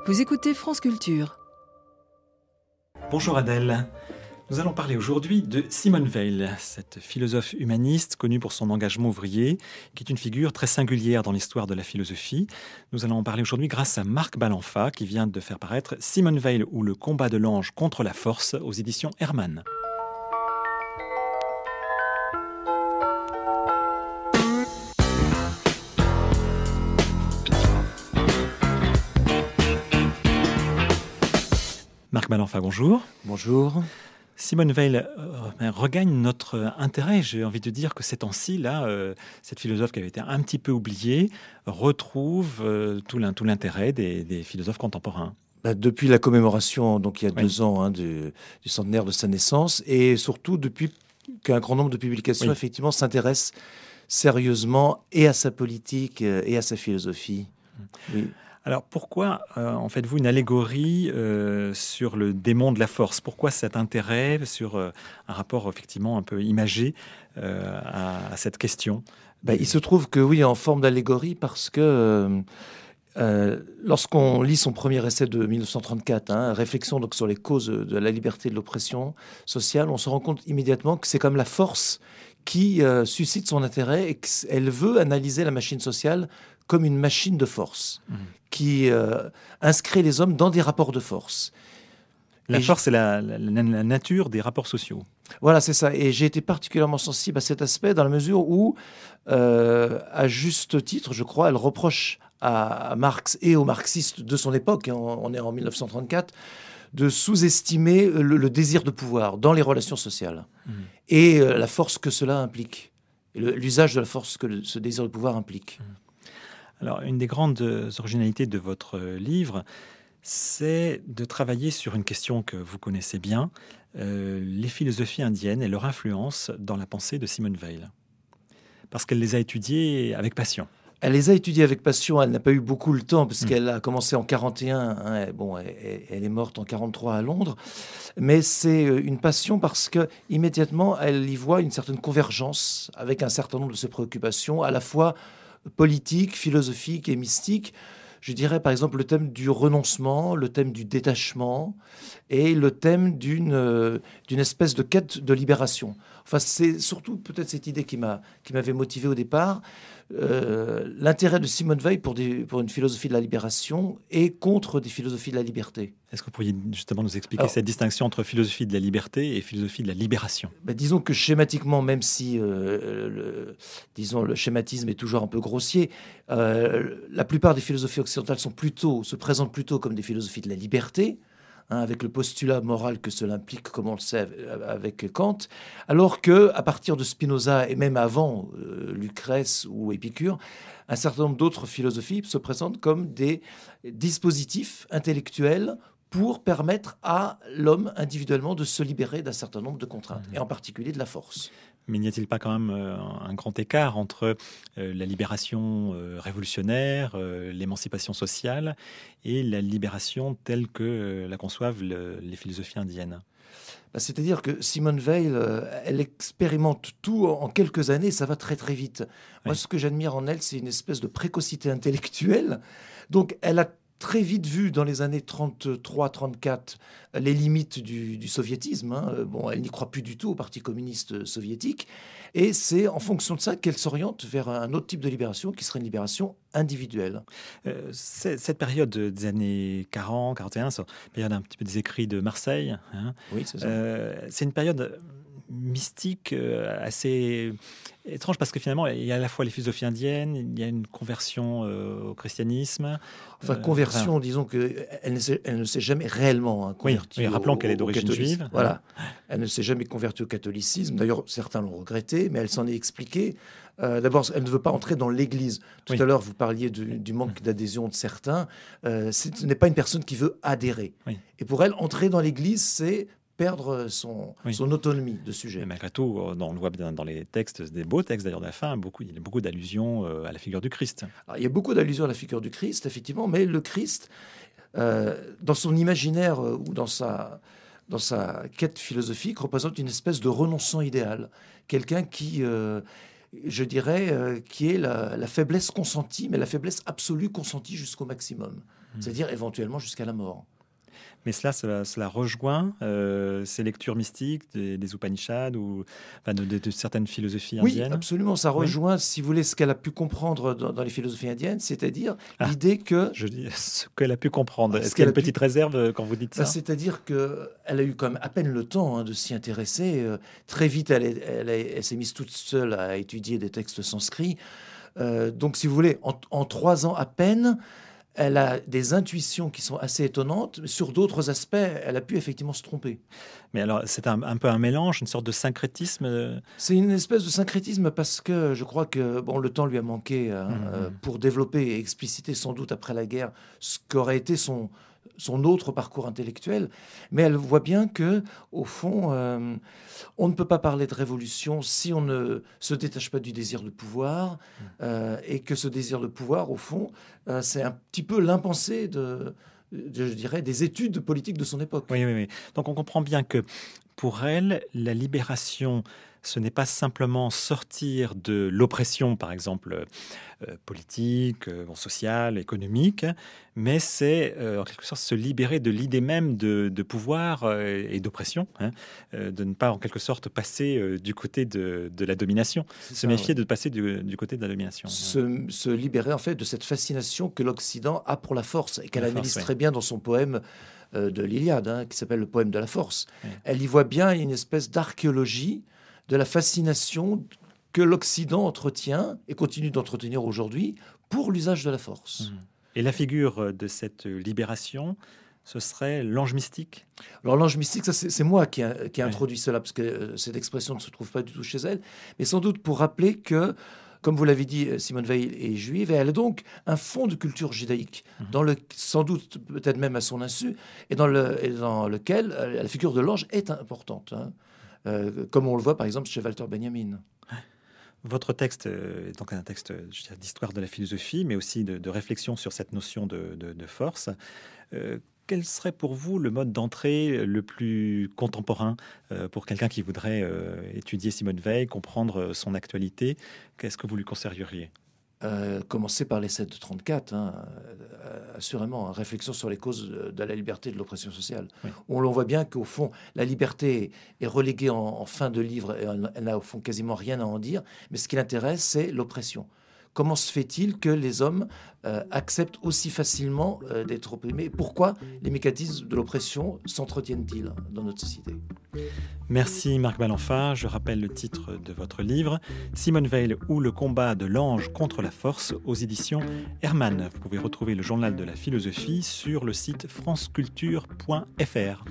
Vous écoutez France Culture. Bonjour Adèle. Nous allons parler aujourd'hui de Simone Weil, cette philosophe humaniste connue pour son engagement ouvrier, qui est une figure très singulière dans l'histoire de la philosophie. Nous allons en parler aujourd'hui grâce à Marc Balanfa, qui vient de faire paraître Simone Weil ou le combat de l'ange contre la force aux éditions Hermann. Marc Balanfa, bonjour. Bonjour. Simone Weil regagne notre intérêt. J'ai envie de dire que ces temps-ci, cette philosophe qui avait été un petit peu oubliée retrouve tout l'intérêt des philosophes contemporains. Depuis la commémoration, donc il y a 2 ans, du centenaire de sa naissance, et surtout depuis qu'un grand nombre de publications effectivement s'intéressent sérieusement et à sa politique et à sa philosophie. Oui. Alors pourquoi en faites-vous une allégorie sur le démon de la force ? Pourquoi cet intérêt sur un rapport effectivement un peu imagé à cette question ? Il se trouve que oui, en forme d'allégorie, parce que lorsqu'on lit son premier essai de 1934, Réflexion donc sur les causes de la liberté et de l'oppression sociale, on se rend compte immédiatement que c'est comme la force qui suscite son intérêt et qu'elle veut analyser la machine sociale comme une machine de force qui inscrit les hommes dans des rapports de force. La force, c'est la nature des rapports sociaux. Voilà, c'est ça. Et j'ai été particulièrement sensible à cet aspect dans la mesure où, à juste titre, je crois, elle reproche à Marx et aux marxistes de son époque, on est en 1934, de sous-estimer le désir de pouvoir dans les relations sociales et la force que cela implique, et l'usage de la force que ce désir de pouvoir implique. Alors, une des grandes originalités de votre livre, c'est de travailler sur une question que vous connaissez bien, les philosophies indiennes et leur influence dans la pensée de Simone Weil. Parce qu'elle les a étudiées avec passion. Elle les a étudiées avec passion, elle n'a pas eu beaucoup le temps, parce qu'elle a commencé en 41, elle est morte en 43 à Londres, mais c'est une passion parce que immédiatement elle y voit une certaine convergence avec un certain nombre de ses préoccupations, à la fois politique, philosophique et mystique. Je dirais par exemple le thème du renoncement, le thème du détachement et le thème d'une espèce de quête de libération. Enfin, c'est surtout peut-être cette idée qui m'avait motivé au départ. L'intérêt de Simone Weil pour une philosophie de la libération et contre des philosophies de la liberté. Est-ce que vous pourriez justement nous expliquer cette distinction entre philosophie de la liberté et philosophie de la libération ? Disons que schématiquement, même si le schématisme est toujours un peu grossier, la plupart des philosophies occidentales se présentent plutôt comme des philosophies de la liberté, avec le postulat moral que cela implique, comme on le sait avec Kant, alors qu'à partir de Spinoza et même avant Lucrèce ou Épicure, un certain nombre d'autres philosophies se présentent comme des dispositifs intellectuels pour permettre à l'homme individuellement de se libérer d'un certain nombre de contraintes, et en particulier de la force. Mais n'y a-t-il pas quand même un grand écart entre la libération révolutionnaire, l'émancipation sociale, et la libération telle que la conçoivent les philosophies indiennes ? C'est-à-dire que Simone Weil, elle expérimente tout en quelques années, ça va très très vite. Moi, ce que j'admire en elle, c'est une espèce de précocité intellectuelle. Donc, elle a très vite vu dans les années 33-34 les limites du soviétisme. Elle n'y croit plus du tout au Parti communiste soviétique. Et c'est en fonction de ça qu'elle s'oriente vers un autre type de libération qui serait une libération individuelle. Cette période des années 40, 41, c'est une période un petit peu des écrits de Marseille. Oui, c'est ça. C'est une période mystique assez étrange parce que finalement il y a à la fois les philosophies indiennes, il y a une conversion au christianisme. Conversion, disons qu'elle ne s'est jamais réellement convertie. Oui, rappelons qu'elle est d'origine juive. Voilà, elle ne s'est jamais convertie au catholicisme. D'ailleurs, certains l'ont regretté, mais elle s'en est expliquée. D'abord, elle ne veut pas entrer dans l'Église. Tout à l'heure, vous parliez du manque d'adhésion de certains. Ce n'est pas une personne qui veut adhérer. Et pour elle, entrer dans l'Église, c'est perdre son autonomie de sujet. Mais malgré tout, on le voit dans les textes, des beaux textes d'ailleurs de la fin, il y a beaucoup d'allusions à la figure du Christ. Alors, il y a beaucoup d'allusions à la figure du Christ, effectivement, mais le Christ, dans son imaginaire ou dans sa quête philosophique, représente une espèce de renonçant idéal. Quelqu'un qui je dirais, qui est la faiblesse consentie, mais la faiblesse absolue consentie jusqu'au maximum, c'est-à-dire éventuellement jusqu'à la mort. Mais cela rejoint ces lectures mystiques des Upanishads ou enfin, de certaines philosophies Oui, indiennes. absolument. Ça rejoint, si vous voulez, ce qu'elle a pu comprendre dans les philosophies indiennes, c'est-à-dire l'idée que... Je dis ce qu'elle a pu comprendre. Ce Est-ce qu'il y a qu'elle une a pu- petite réserve quand vous dites ça? C'est-à-dire qu'elle a eu quand même à peine le temps de s'y intéresser. Très vite, elle s'est mise toute seule à étudier des textes sanscrits. Donc, si vous voulez, en 3 ans à peine, elle a des intuitions qui sont assez étonnantes. Mais sur d'autres aspects, elle a pu effectivement se tromper. Mais alors, c'est un peu un mélange, une sorte de syncrétisme. C'est une espèce de syncrétisme parce que je crois que le temps lui a manqué pour développer et expliciter sans doute après la guerre ce qu'aurait été son autre parcours intellectuel. Mais elle voit bien que, au fond, on ne peut pas parler de révolution si on ne se détache pas du désir de pouvoir et que ce désir de pouvoir, au fond, c'est un petit peu l'impensé je dirais, des études politiques de son époque. Oui. Donc on comprend bien que pour elle, la libération, ce n'est pas simplement sortir de l'oppression, par exemple, politique, sociale, économique, mais c'est en quelque sorte se libérer de l'idée même de pouvoir et d'oppression, de ne pas en quelque sorte passer du côté de la domination, se méfier de passer du côté de la domination. Se libérer en fait de cette fascination que l'Occident a pour la force et qu'elle analyse oui. très bien dans son poème de l'Iliade, qui s'appelle le poème de la force. Oui. Elle y voit bien une espèce d'archéologie de la fascination que l'Occident entretient et continue d'entretenir aujourd'hui pour l'usage de la force. Et la figure de cette libération, ce serait l'ange mystique? Alors l'ange mystique, ça c'est moi qui ai introduit cela, parce que cette expression ne se trouve pas du tout chez elle, mais sans doute pour rappeler que, comme vous l'avez dit, Simone Veil est juive, et elle a donc un fond de culture judaïque, sans doute peut-être même à son insu, et dans lequel la figure de l'ange est importante, comme on le voit par exemple chez Walter Benjamin. Votre texte est donc un texte d'histoire de la philosophie, mais aussi de réflexion sur cette notion de force. Quel serait pour vous le mode d'entrée le plus contemporain pour quelqu'un qui voudrait étudier Simone Veil, comprendre son actualité? Qu'est-ce que vous lui conseilleriez? Commencer par l'essai de 34, assurément, réflexion sur les causes de la liberté et de l'oppression sociale. Oui. On voit bien qu'au fond, la liberté est reléguée en fin de livre et elle n'a au fond quasiment rien à en dire, mais ce qui l'intéresse, c'est l'oppression. Comment se fait-il que les hommes acceptent aussi facilement d'être opprimés? Pourquoi les mécanismes de l'oppression s'entretiennent-ils dans notre société? Merci Marc Malenfant. Je rappelle le titre de votre livre, Simone Veil ou le combat de l'ange contre la force, aux éditions Hermann. Vous pouvez retrouver le journal de la philosophie sur le site franceculture.fr.